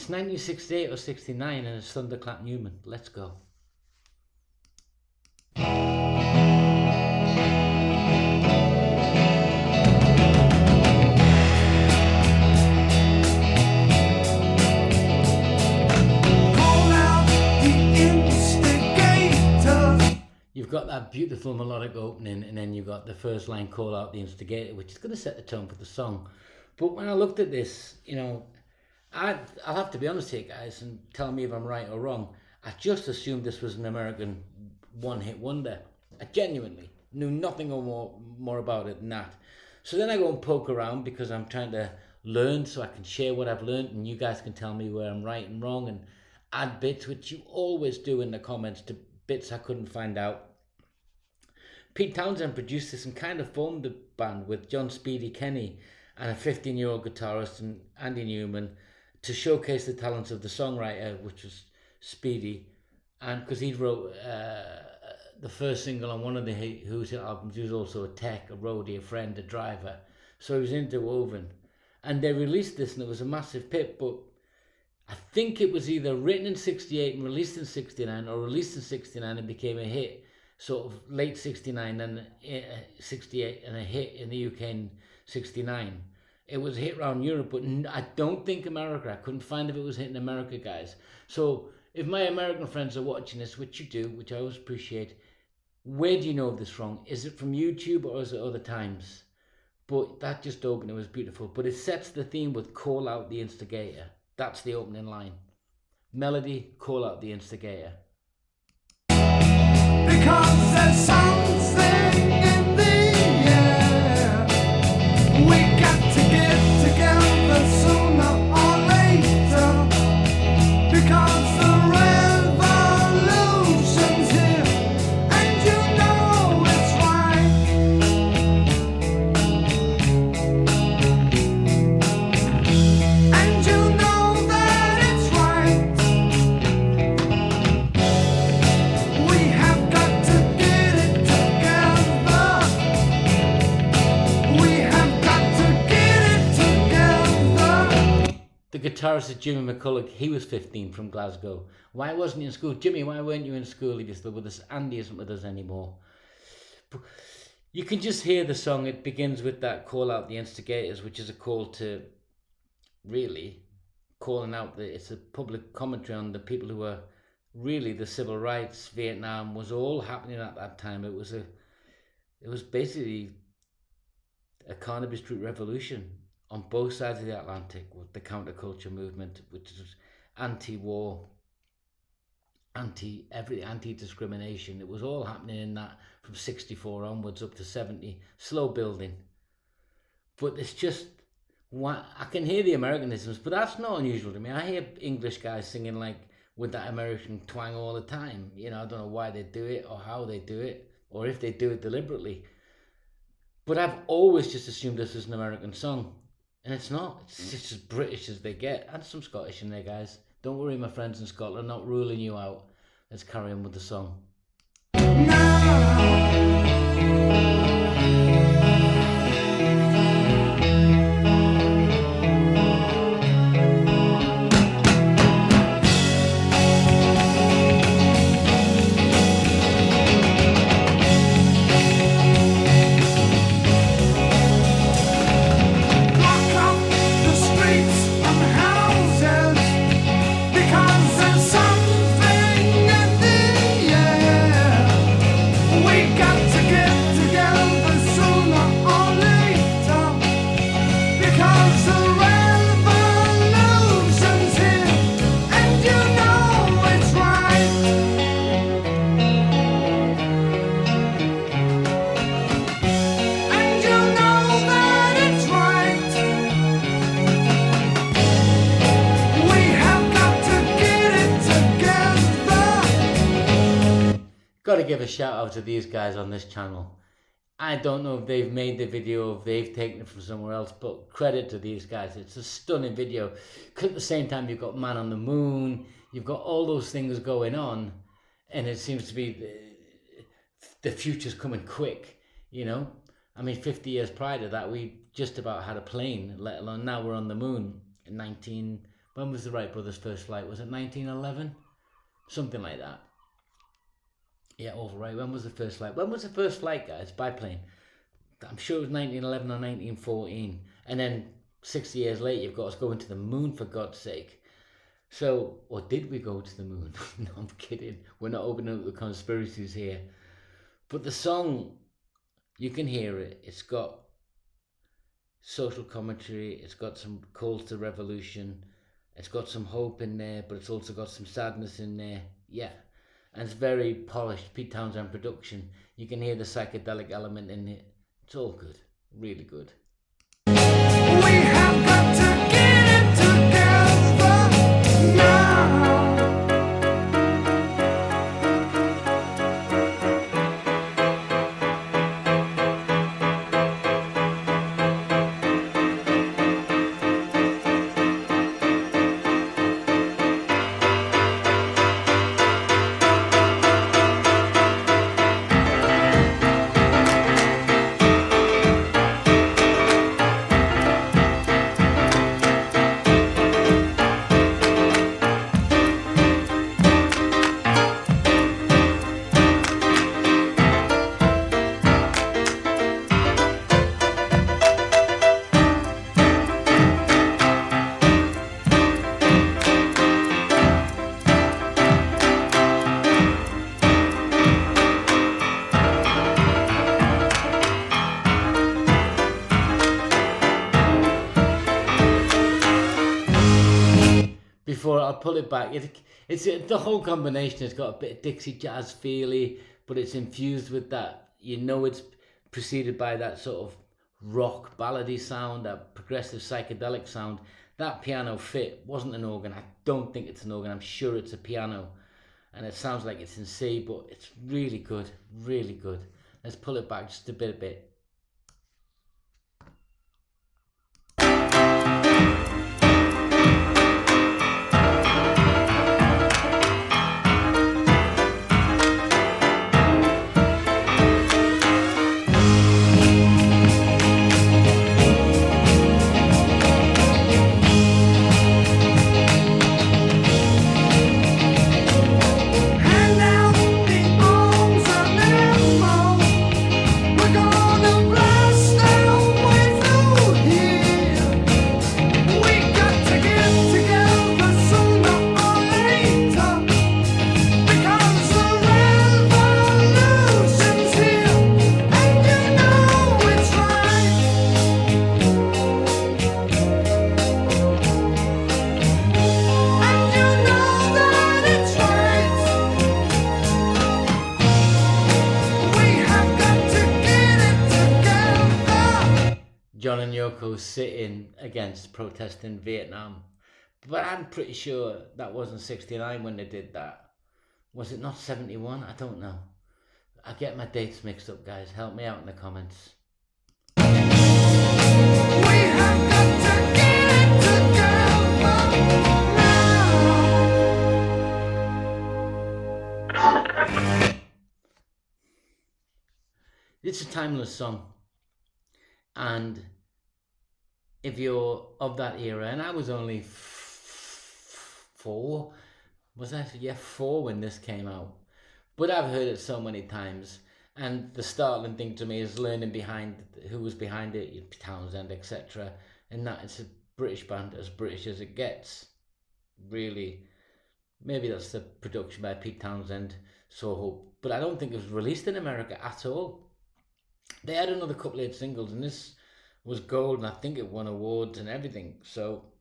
It's 1968 or 69 and it's Thunderclap Newman. Let's go. You've got that beautiful melodic opening, and then you've got the first line, call out the instigator, which is going to set the tone for the song. But when I looked at this, you know, I'll have to be honest here, guys, and tell me if I'm right or wrong. I just assumed this was an American one-hit wonder. I genuinely knew nothing or more about it than that. So then I go and poke around because I'm trying to learn so I can share what I've learned, and you guys can tell me where I'm right and wrong and add bits, which you always do in the comments, to bits I couldn't find out. Pete Townsend produced this and kind of formed the band with John Speedy Kenny and a 15-year-old guitarist and Andy Newman to showcase the talents of the songwriter, which was Speedy, and because he wrote the first single on one of the Who's albums. He was also a tech, a roadie, a friend, a driver, so he was interwoven. And they released this and it was a massive hit, but I think it was either written in 68 and released in 69, or released in 69 and became a hit sort of late 69 and 68 and a hit in the UK in 69. It was a hit around Europe, but I don't think America. I couldn't find if it was hit in America, guys. So if my American friends are watching this, which you do, which I always appreciate, where do you know this from? Is it from YouTube or is it other times? But that just opened, it was beautiful. But it sets the theme with call out the instigator. That's the opening line. Melody, call out the instigator. Because there's something in the air. We got to get together sooner or later. Because the revolution's here, and you know it's right. And you know that it's right. We have got to get it together. We have got to get it together. The guitarist is Jimmy McCulloch. He was 15 from Glasgow. Why wasn't he in school? Jimmy, why weren't you in school if you're still with us? Andy isn't with us anymore. But you can just hear the song. It begins with that call out the instigators, which is a call to really calling out it's a public commentary on the people who were really the civil rights. Vietnam was all happening at that time. It was basically a Carnaby Street revolution on both sides of the Atlantic, with the counterculture movement, which is anti-war, anti-discrimination. It was all happening in that from 64 onwards up to 70, slow building. But it's just, I can hear the Americanisms, but that's not unusual to me. I hear English guys singing like with that American twang all the time. You know, I don't know why they do it or how they do it, or if they do it deliberately. But I've always just assumed this was an American song. And it's not. It's just as British as they get. And some Scottish in there, guys. Don't worry, my friends in Scotland, not ruling you out. Let's carry on with the song. Got to give a shout out to these guys on this channel. I don't know if they've made the video, if they've taken it from somewhere else, but credit to these guys. It's a stunning video. Because at the same time, you've got Man on the Moon, you've got all those things going on, and it seems to be the future's coming quick, you know? I mean, 50 years prior to that, we just about had a plane, let alone now we're on the moon in When was the Wright brothers' first flight? Was it 1911? Something like that. Yeah, over right. When was the first flight? When was the first flight, guys? Biplane. I'm sure it was 1911 or 1914. And then 60 years later, you've got us going to the moon, for God's sake. So, or did we go to the moon? No, I'm kidding. We're not opening up the conspiracies here. But the song, you can hear it. It's got social commentary. It's got some calls to revolution. It's got some hope in there, but it's also got some sadness in there. Yeah. And it's very polished Pete Townsend production. You can hear the psychedelic element in it. It's all good. Really good. We have got to get it together now. Before I'll pull it back, it's the whole combination has got a bit of Dixie jazz feely, but it's infused with that. You know, it's preceded by that sort of rock ballady sound, that progressive psychedelic sound. That piano fit wasn't an organ. I don't think it's an organ. I'm sure it's a piano, and it sounds like it's in C, but it's really good, really good. Let's pull it back just a bit. Hand out the arms and elbows. We're gonna blast our way through here. We got to get together sooner or later, because the revolution's here, and you know it's right. And you know that it's right. We have got to get it together. John and Yoko sitting against protest in Vietnam. But I'm pretty sure that wasn't 69 when they did that. Was it not 71? I don't know. I get my dates mixed up, guys. Help me out in the comments. We have got to get it together now. It's a timeless song. And if you're of that era, and I was only 4, was I? Yeah, 4 when this came out. But I've heard it so many times. And the startling thing to me is learning behind who was behind it, Townsend, etc. And that it's a British band, as British as it gets. Really, maybe that's the production by Pete Townsend, So Hope. But I don't think it was released in America at all. They had another couple of hit singles, and this was gold, and I think it won awards and everything. So,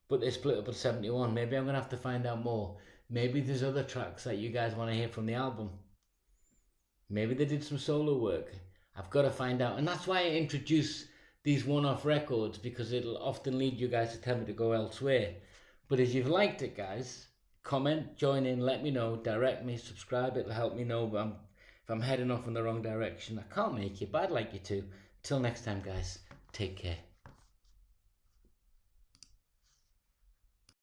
but they split up at 71. Maybe I'm going to have to find out more. Maybe there's other tracks that you guys want to hear from the album. Maybe they did some solo work. I've got to find out. And that's why I introduce these one-off records, because it'll often lead you guys to tell me to go elsewhere. But if you've liked it, guys, comment, join in, let me know, direct me, subscribe. It'll help me know if I'm heading off in the wrong direction. I can't make it, but I'd like you to. Till next time, guys, take care.